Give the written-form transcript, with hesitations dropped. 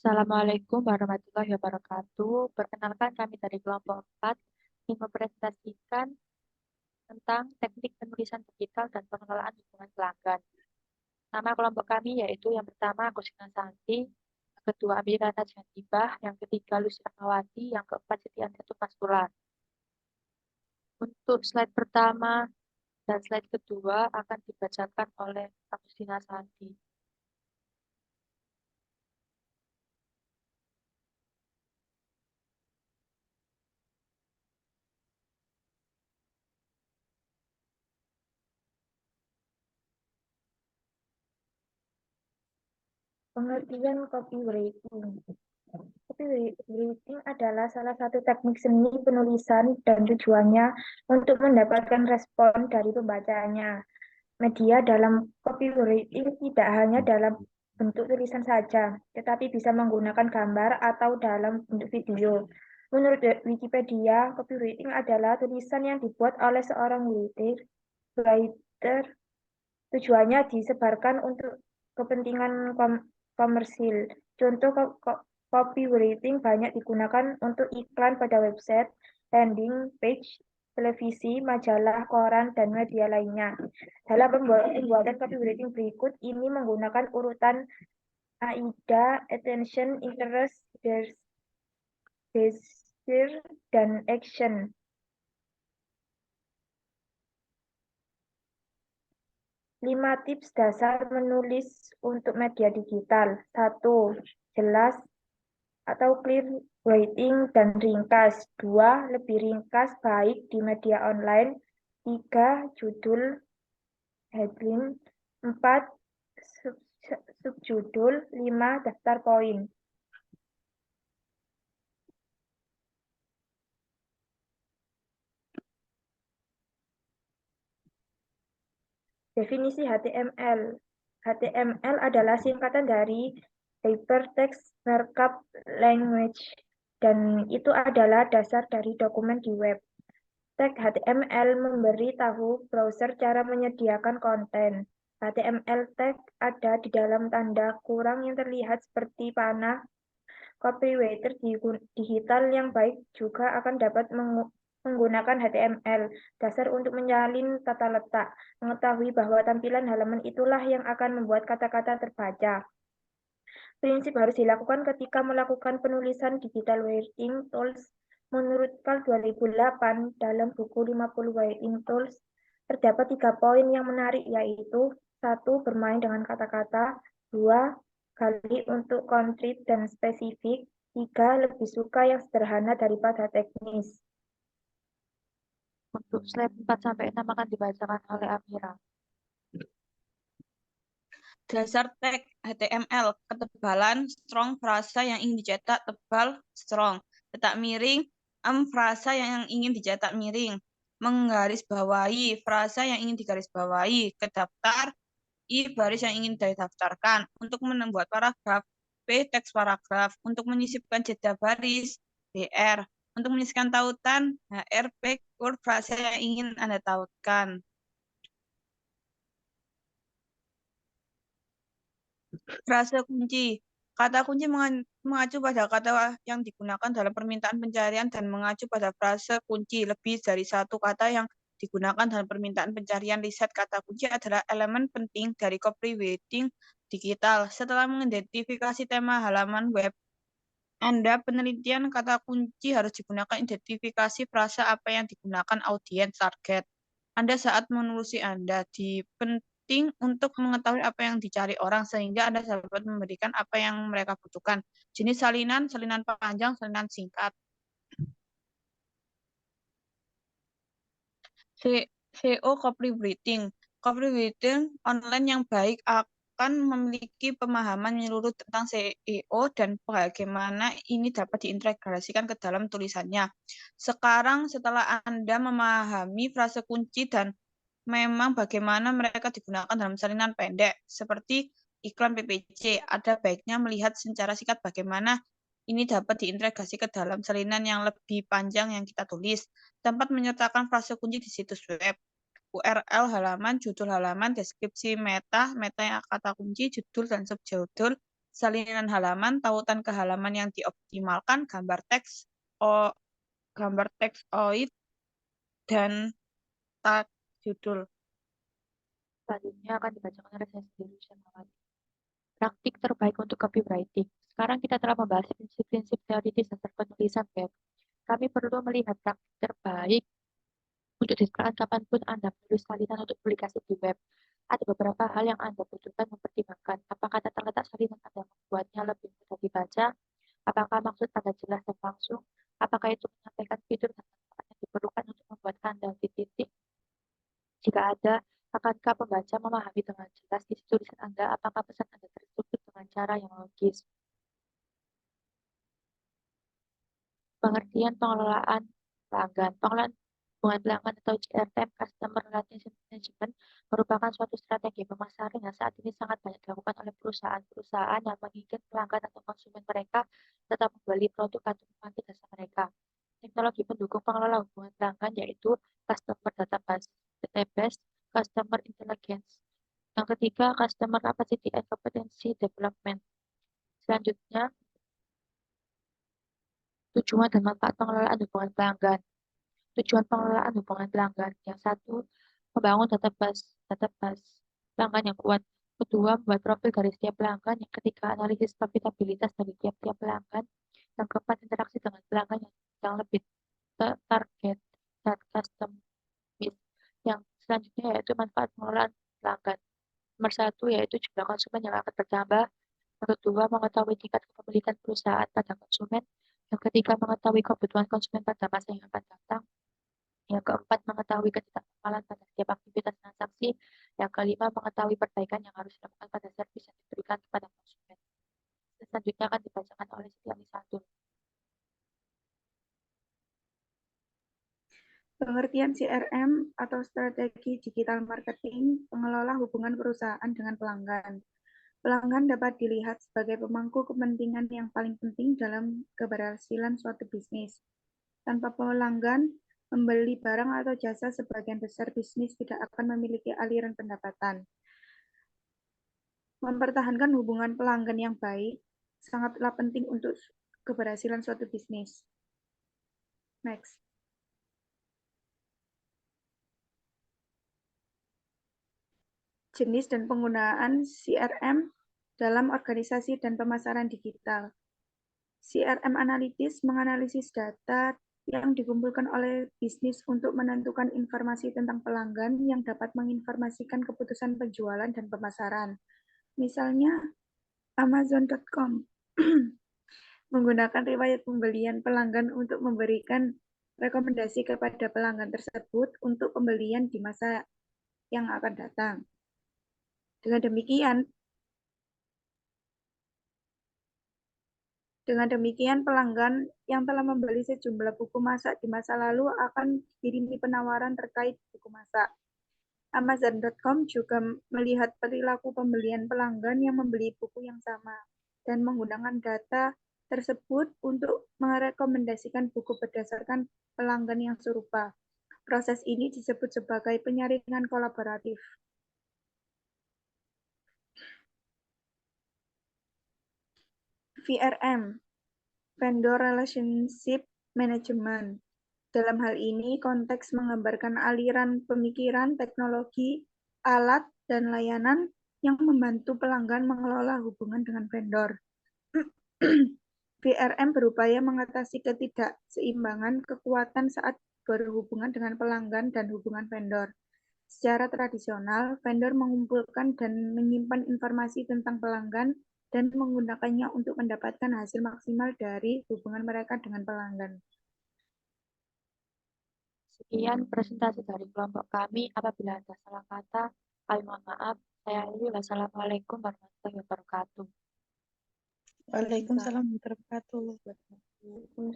Assalamualaikum warahmatullahi wabarakatuh. Perkenalkan kami dari kelompok 4 ingin mempresentasikan tentang teknik penulisan digital dan pengelolaan hubungan pelanggan. Nama kelompok kami yaitu yang pertama Kusina Santi, yang kedua Amira Najatibah, yang ketiga Lucia Mawati, yang keempat Siti Anjatu Mastura. Untuk slide pertama dan slide kedua akan dibacakan oleh Kusina Santi. Pengertian copywriting. Copywriting adalah salah satu teknik seni penulisan dan tujuannya untuk mendapatkan respon dari pembacanya. Media dalam copywriting tidak hanya dalam bentuk tulisan saja, tetapi bisa menggunakan gambar atau dalam bentuk video. Menurut Wikipedia, copywriting adalah tulisan yang dibuat oleh seorang writer. Tujuannya disebarkan untuk kepentingan komersil. Contoh copywriting banyak digunakan untuk iklan pada website, landing page, televisi, majalah, koran, dan media lainnya. Dalam pembuatan copywriting berikut ini menggunakan urutan AIDA, attention, interest, desire, dan action. 5 tips dasar menulis untuk media digital. 1. Jelas atau clear writing dan ringkas. 2. Lebih ringkas baik di media online. 3. Judul headline. 4. Subjudul. 5. Daftar poin. Definisi HTML. HTML adalah singkatan dari Hypertext Markup Language, dan itu adalah dasar dari dokumen di web. Tag HTML memberi tahu browser cara menyediakan konten. HTML tag ada di dalam tanda kurang yang terlihat seperti panah. Copywriter digital yang baik juga akan dapat menggunakan HTML dasar untuk menyalin tata letak, mengetahui bahwa tampilan halaman itulah yang akan membuat kata-kata terbaca. Prinsip harus dilakukan ketika melakukan penulisan digital writing tools. Menurut KAL 2008, dalam buku 50 writing tools, terdapat 3 poin yang menarik, yaitu 1. Bermain dengan kata-kata. 2. Gali untuk konkret dan spesifik. 3. Lebih suka yang sederhana daripada teknis. Untuk slide 4-6 akan dibacakan oleh Amira. Dasar tag HTML, ketebalan strong frasa yang ingin dicetak tebal strong, cetak miring frasa yang ingin dicetak miring, menggarisbawahi frasa yang ingin digarisbawahi, kedaftar baris yang ingin didaftarkan, untuk membuat paragraf teks paragraf, untuk menyisipkan jeda baris BR, untuk menyisipkan tautan HR frasa yang ingin Anda tautkan. Frase kunci. Kata kunci mengacu pada kata yang digunakan dalam permintaan pencarian dan mengacu pada frase kunci. Lebih dari satu kata yang digunakan dalam permintaan pencarian riset kata kunci adalah elemen penting dari copywriting digital. Setelah mengidentifikasi tema halaman web Anda, penelitian kata kunci harus digunakan identifikasi frasa apa yang digunakan audiens target Anda saat menulis Anda. Penting untuk mengetahui apa yang dicari orang sehingga Anda dapat memberikan apa yang mereka butuhkan. Jenis salinan, salinan panjang, salinan singkat. SEO copywriting. Copywriting online yang baik akan memiliki pemahaman menyeluruh tentang SEO dan bagaimana ini dapat diintegrasikan ke dalam tulisannya. Sekarang setelah Anda memahami frase kunci dan memang bagaimana mereka digunakan dalam salinan pendek, seperti iklan PPC, ada baiknya melihat secara singkat bagaimana ini dapat diintegrasi ke dalam salinan yang lebih panjang yang kita tulis. Tempat menyertakan frase kunci di situs web, URL halaman, judul halaman, deskripsi meta yang kata kunci, judul dan subjudul, salinan halaman, tautan ke halaman yang dioptimalkan, gambar teks OID, dan tag judul. Selanjutnya akan dibacakan oleh saya sendiri, Syamawati. Praktik terbaik untuk copywriting. Sekarang kita telah membahas prinsip-prinsip teoritis dasar penulisan web. Kami perlu melihat praktik terbaik untuk diserahkan kapanpun Anda menulis salinan untuk publikasi di web. Ada beberapa hal yang Anda butuhkan mempertimbangkan. Apakah tata letak salinan Anda membuatnya lebih mudah dibaca? Apakah maksud Anda jelas dan langsung? Apakah itu menyampaikan fitur dan manfaat yang diperlukan untuk membuat Anda di titik? Jika ada, akankah pembaca memahami dengan jelas isi tulisan Anda? Apakah pesan Anda terstruktur dengan cara yang logis? Pengertian pengelolaan pelanggan. Pengelolaan hubungan pelanggan atau CRM, Customer Relationship Management, merupakan suatu strategi pemasaran yang saat ini sangat banyak dilakukan oleh perusahaan-perusahaan yang menginginkan pelanggan atau konsumen mereka tetap membeli produk atau memanfaatkan jasa mereka. Teknologi pendukung pengelola hubungan pelanggan yaitu Customer Database, Customer Intelligence. Yang ketiga, Customer Capacity and Competency Development. Selanjutnya, tujuan dan manfaat pengelolaan hubungan pelanggan. Tujuan pengelolaan hubungan pelanggan. Yang satu, membangun database pelanggan yang kuat. Kedua, membuat profil dari setiap pelanggan. Yang ketiga, analisis profitabilitas dari tiap-tiap pelanggan. Yang keempat, interaksi dengan pelanggan yang lebih target dan custom. Yang selanjutnya yaitu manfaat pengelolaan pelanggan. Nomor satu yaitu jumlah konsumen yang akan bertambah. Yang kedua, mengetahui tingkat kepemilikan perusahaan pada konsumen. Yang ketiga, mengetahui kebutuhan konsumen pada masa yang akan datang. Yang keempat, mengetahui ketidaknormalan pada setiap aktivitas transaksi. Yang kelima, mengetahui perbaikan yang harus dilakukan pada servis yang diberikan kepada konsumen. Selanjutnya akan dibacakan oleh Setiani Satun. Pengertian CRM atau strategi digital marketing, pengelola hubungan perusahaan dengan pelanggan. Pelanggan dapat dilihat sebagai pemangku kepentingan yang paling penting dalam keberhasilan suatu bisnis. Tanpa pelanggan, membeli barang atau jasa sebagian besar bisnis tidak akan memiliki aliran pendapatan. Mempertahankan hubungan pelanggan yang baik sangatlah penting untuk keberhasilan suatu bisnis. Next. Jenis dan penggunaan CRM dalam organisasi dan pemasaran digital. CRM Analytics menganalisis data yang dikumpulkan oleh bisnis untuk menentukan informasi tentang pelanggan yang dapat menginformasikan keputusan penjualan dan pemasaran. Misalnya, Amazon.com menggunakan riwayat pembelian pelanggan untuk memberikan rekomendasi kepada pelanggan tersebut untuk pembelian di masa yang akan datang. Dengan demikian, pelanggan yang telah membeli sejumlah buku masak di masa lalu akan dikirimi penawaran terkait buku masak. Amazon.com juga melihat perilaku pembelian pelanggan yang membeli buku yang sama dan menggunakan data tersebut untuk merekomendasikan buku berdasarkan pelanggan yang serupa. Proses ini disebut sebagai penyaringan kolaboratif. VRM, Vendor Relationship Management. Dalam hal ini, konteks menggambarkan aliran pemikiran, teknologi, alat, dan layanan yang membantu pelanggan mengelola hubungan dengan vendor. VRM berupaya mengatasi ketidakseimbangan kekuatan saat berhubungan dengan pelanggan dan hubungan vendor. Secara tradisional, vendor mengumpulkan dan menyimpan informasi tentang pelanggan dan menggunakannya untuk mendapatkan hasil maksimal dari hubungan mereka dengan pelanggan. Sekian presentasi dari kelompok kami. Apabila ada salah kata, kami mohon maaf. Saya akhiri. Wassalamualaikum warahmatullahi wabarakatuh. Waalaikumsalam warahmatullahi wabarakatuh.